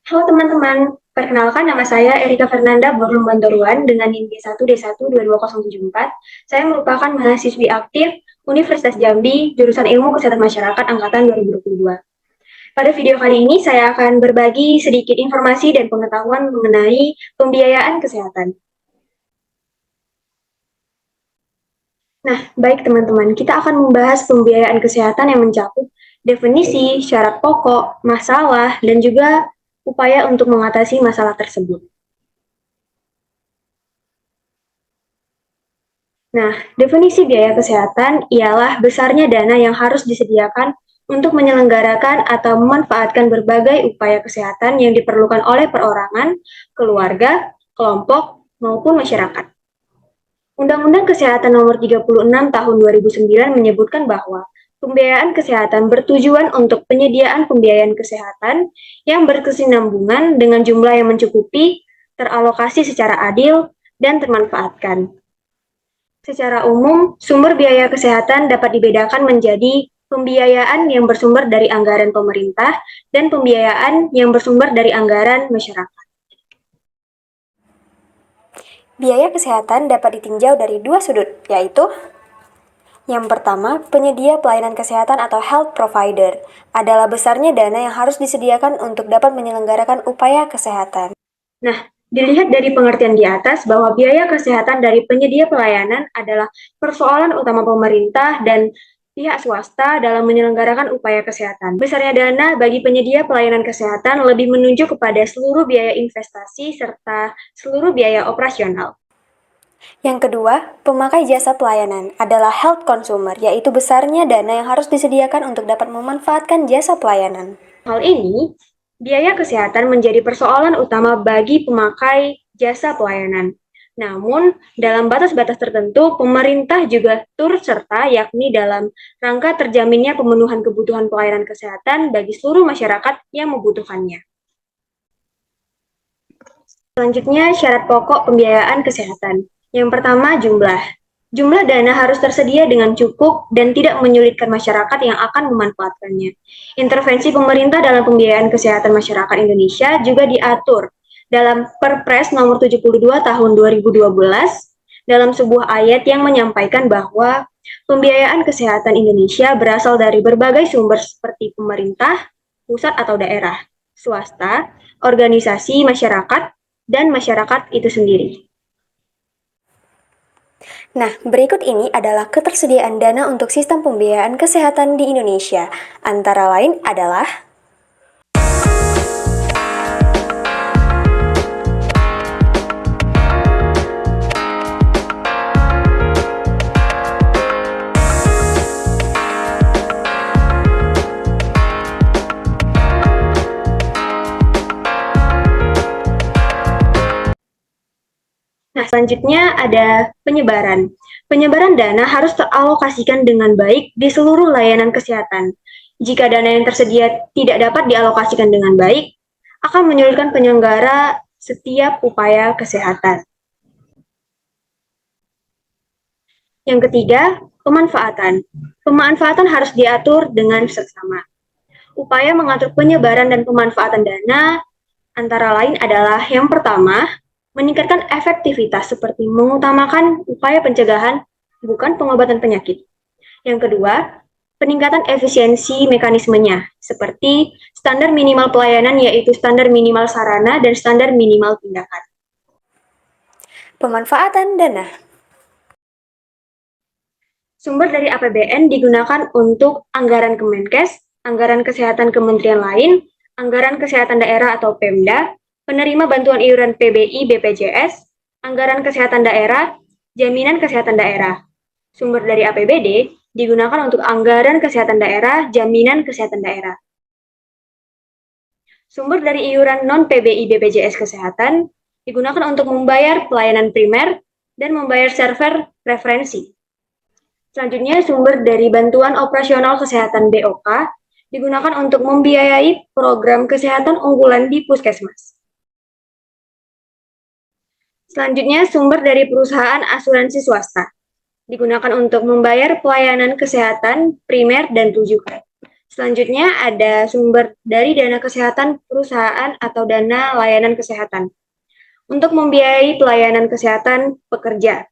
Halo teman-teman, perkenalkan nama saya Erika Fernanda Bornmandoruan dengan NIM D1D1 22074. Saya merupakan mahasiswi aktif Universitas Jambi, jurusan Ilmu Kesehatan Masyarakat Angkatan 2022. Pada video kali ini saya akan berbagi sedikit informasi dan pengetahuan mengenai pembiayaan kesehatan. Nah, baik teman-teman, kita akan membahas pembiayaan kesehatan yang mencakup definisi, syarat pokok, masalah, dan juga upaya untuk mengatasi masalah tersebut. Nah, definisi biaya kesehatan ialah besarnya dana yang harus disediakan untuk menyelenggarakan atau memanfaatkan berbagai upaya kesehatan yang diperlukan oleh perorangan, keluarga, kelompok, maupun masyarakat. Undang-Undang Kesehatan Nomor 36 Tahun 2009 menyebutkan bahwa pembiayaan kesehatan bertujuan untuk penyediaan pembiayaan kesehatan yang berkesinambungan dengan jumlah yang mencukupi, teralokasi secara adil, dan termanfaatkan. Secara umum, sumber biaya kesehatan dapat dibedakan menjadi pembiayaan yang bersumber dari anggaran pemerintah dan pembiayaan yang bersumber dari anggaran masyarakat. Biaya kesehatan dapat ditinjau dari dua sudut, yaitu yang pertama, penyedia pelayanan kesehatan atau health provider adalah besarnya dana yang harus disediakan untuk dapat menyelenggarakan upaya kesehatan. Nah, dilihat dari pengertian di atas bahwa biaya kesehatan dari penyedia pelayanan adalah persoalan utama pemerintah dan pihak swasta dalam menyelenggarakan upaya kesehatan. Besarnya dana bagi penyedia pelayanan kesehatan lebih menunjuk kepada seluruh biaya investasi serta seluruh biaya operasional. Yang kedua, pemakai jasa pelayanan adalah health consumer, yaitu besarnya dana yang harus disediakan untuk dapat memanfaatkan jasa pelayanan. Hal ini, biaya kesehatan menjadi persoalan utama bagi pemakai jasa pelayanan. Namun, dalam batas-batas tertentu, pemerintah juga turut serta yakni dalam rangka terjaminnya pemenuhan kebutuhan pelayanan kesehatan bagi seluruh masyarakat yang membutuhkannya. Selanjutnya, syarat pokok pembiayaan kesehatan. Yang pertama, jumlah. Jumlah dana harus tersedia dengan cukup dan tidak menyulitkan masyarakat yang akan memanfaatkannya. Intervensi pemerintah dalam pembiayaan kesehatan masyarakat Indonesia juga diatur dalam Perpres nomor 72 tahun 2012 dalam sebuah ayat yang menyampaikan bahwa pembiayaan kesehatan Indonesia berasal dari berbagai sumber seperti pemerintah, pusat atau daerah, swasta, organisasi masyarakat, dan masyarakat itu sendiri. Nah, berikut ini adalah ketersediaan dana untuk sistem pembiayaan kesehatan di Indonesia. Antara lain adalah Nah, selanjutnya ada penyebaran. Penyebaran dana harus teralokasikan dengan baik di seluruh layanan kesehatan. Jika dana yang tersedia tidak dapat dialokasikan dengan baik, akan menyulitkan penyelenggara setiap upaya kesehatan. Yang ketiga, pemanfaatan. Pemanfaatan harus diatur dengan seksama. Upaya mengatur penyebaran dan pemanfaatan dana antara lain adalah yang pertama, meningkatkan efektivitas seperti mengutamakan upaya pencegahan, bukan pengobatan penyakit. Yang kedua, peningkatan efisiensi mekanismenya, seperti standar minimal pelayanan yaitu standar minimal sarana dan standar minimal tindakan. pemanfaatan dana. Sumber dari APBN digunakan untuk anggaran Kemenkes, anggaran kesehatan kementerian lain, anggaran kesehatan daerah atau Pemda, penerima bantuan iuran PBI BPJS, anggaran kesehatan daerah, jaminan kesehatan daerah. Sumber dari APBD digunakan untuk anggaran kesehatan daerah, jaminan kesehatan daerah. Sumber dari iuran non-PBI BPJS Kesehatan digunakan untuk membayar pelayanan primer dan membayar server referensi. Selanjutnya, sumber dari bantuan operasional kesehatan BOK digunakan untuk membiayai program kesehatan unggulan di puskesmas. Selanjutnya, sumber dari perusahaan asuransi swasta digunakan untuk membayar pelayanan kesehatan primer dan rujukan. Selanjutnya ada sumber dari dana kesehatan perusahaan atau dana layanan kesehatan untuk membiayai pelayanan kesehatan pekerja.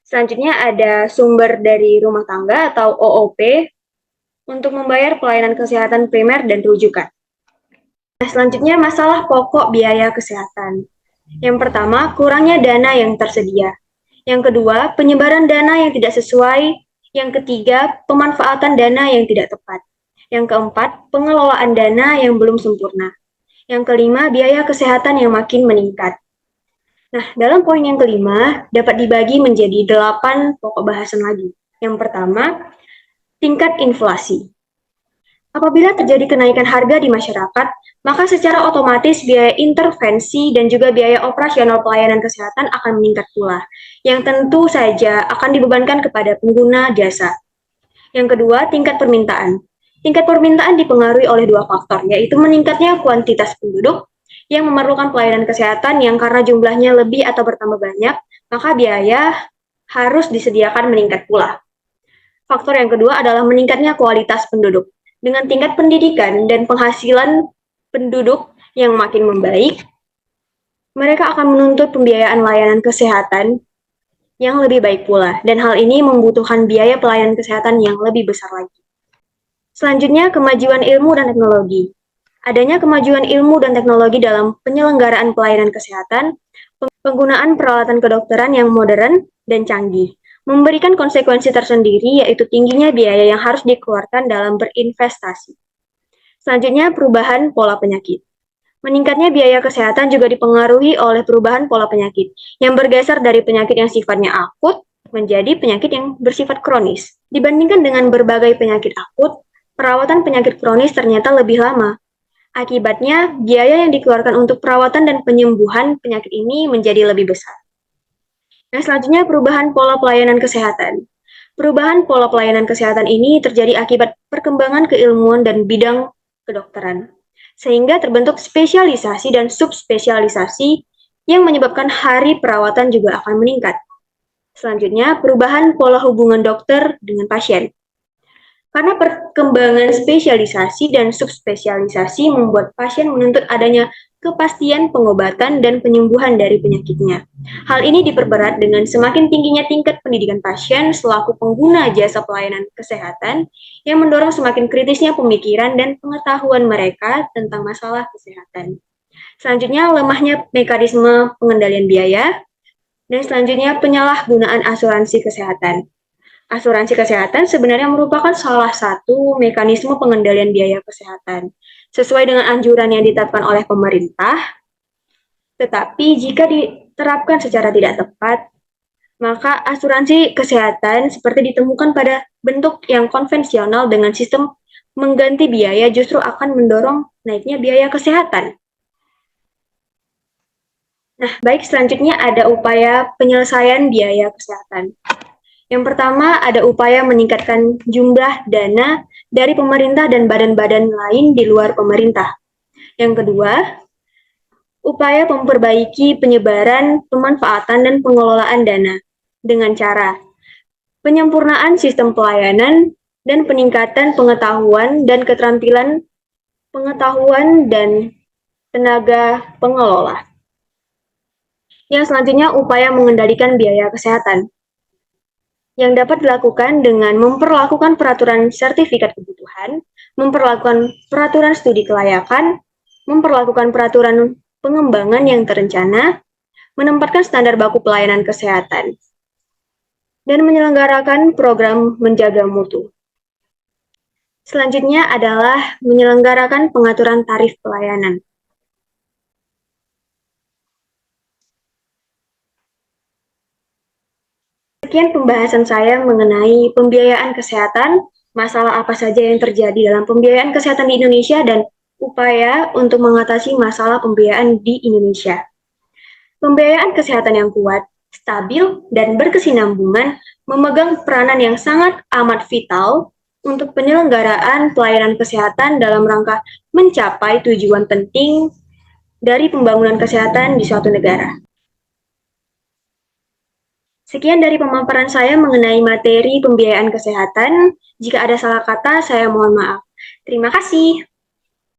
Selanjutnya ada sumber dari rumah tangga atau OOP untuk membayar pelayanan kesehatan primer dan rujukan. Nah, selanjutnya masalah pokok biaya kesehatan. Yang pertama, kurangnya dana yang tersedia. Yang kedua, penyebaran dana yang tidak sesuai. Yang ketiga, pemanfaatan dana yang tidak tepat. Yang keempat, pengelolaan dana yang belum sempurna. Yang kelima, biaya kesehatan yang makin meningkat. Nah, dalam poin yang kelima, dapat dibagi menjadi 8 pokok bahasan lagi. Yang pertama, tingkat inflasi. Apabila terjadi kenaikan harga di masyarakat, maka secara otomatis biaya intervensi dan juga biaya operasional pelayanan kesehatan akan meningkat pula, yang tentu saja akan dibebankan kepada pengguna jasa. Yang kedua, tingkat permintaan. Tingkat permintaan dipengaruhi oleh dua faktor, yaitu meningkatnya kuantitas penduduk yang memerlukan pelayanan kesehatan yang karena jumlahnya lebih atau bertambah banyak, maka biaya harus disediakan meningkat pula. Faktor yang kedua adalah meningkatnya kualitas penduduk. Dengan tingkat pendidikan dan penghasilan penduduk yang makin membaik, mereka akan menuntut pembiayaan layanan kesehatan yang lebih baik pula, dan hal ini membutuhkan biaya pelayanan kesehatan yang lebih besar lagi. Selanjutnya, kemajuan ilmu dan teknologi. Adanya kemajuan ilmu dan teknologi dalam penyelenggaraan pelayanan kesehatan, penggunaan peralatan kedokteran yang modern dan canggih, memberikan konsekuensi tersendiri yaitu tingginya biaya yang harus dikeluarkan dalam berinvestasi. Selanjutnya, perubahan pola penyakit. Meningkatnya biaya kesehatan juga dipengaruhi oleh perubahan pola penyakit yang bergeser dari penyakit yang sifatnya akut menjadi penyakit yang bersifat kronis. Dibandingkan dengan berbagai penyakit akut, perawatan penyakit kronis ternyata lebih lama. Akibatnya, biaya yang dikeluarkan untuk perawatan dan penyembuhan penyakit ini menjadi lebih besar. Nah, selanjutnya perubahan pola pelayanan kesehatan. Perubahan pola pelayanan kesehatan ini terjadi akibat perkembangan keilmuan dan bidang kedokteran, sehingga terbentuk spesialisasi dan subspesialisasi yang menyebabkan hari perawatan juga akan meningkat. Selanjutnya, perubahan pola hubungan dokter dengan pasien. Karena perkembangan spesialisasi dan subspesialisasi membuat pasien menuntut adanya kepastian pengobatan dan penyembuhan dari penyakitnya. Hal ini diperberat dengan semakin tingginya tingkat pendidikan pasien selaku pengguna jasa pelayanan kesehatan yang mendorong semakin kritisnya pemikiran dan pengetahuan mereka tentang masalah kesehatan. Selanjutnya, lemahnya mekanisme pengendalian biaya, dan selanjutnya penyalahgunaan asuransi kesehatan. Asuransi kesehatan sebenarnya merupakan salah satu mekanisme pengendalian biaya kesehatan sesuai dengan anjuran yang ditetapkan oleh pemerintah. Tetapi jika diterapkan secara tidak tepat, maka asuransi kesehatan seperti ditemukan pada bentuk yang konvensional dengan sistem mengganti biaya justru akan mendorong naiknya biaya kesehatan. Nah, baik, selanjutnya ada upaya penyelesaian biaya kesehatan. Yang pertama, ada upaya meningkatkan jumlah dana dari pemerintah dan badan-badan lain di luar pemerintah. Yang kedua, upaya memperbaiki penyebaran, pemanfaatan, dan pengelolaan dana dengan cara penyempurnaan sistem pelayanan dan peningkatan pengetahuan dan keterampilan pengetahuan dan tenaga pengelola. Yang selanjutnya, upaya mengendalikan biaya kesehatan yang dapat dilakukan dengan memperlakukan peraturan sertifikat kebutuhan, memperlakukan peraturan studi kelayakan, memperlakukan peraturan pengembangan yang terencana, menempatkan standar baku pelayanan kesehatan, dan menyelenggarakan program menjaga mutu. Selanjutnya adalah menyelenggarakan pengaturan tarif pelayanan. Sekian pembahasan saya mengenai pembiayaan kesehatan, masalah apa saja yang terjadi dalam pembiayaan kesehatan di Indonesia, dan upaya untuk mengatasi masalah pembiayaan di Indonesia. Pembiayaan kesehatan yang kuat, stabil, dan berkesinambungan memegang peranan yang sangat amat vital untuk penyelenggaraan pelayanan kesehatan dalam rangka mencapai tujuan penting dari pembangunan kesehatan di suatu negara. Sekian dari pemaparan saya mengenai materi pembiayaan kesehatan. Jika ada salah kata, saya mohon maaf. Terima kasih.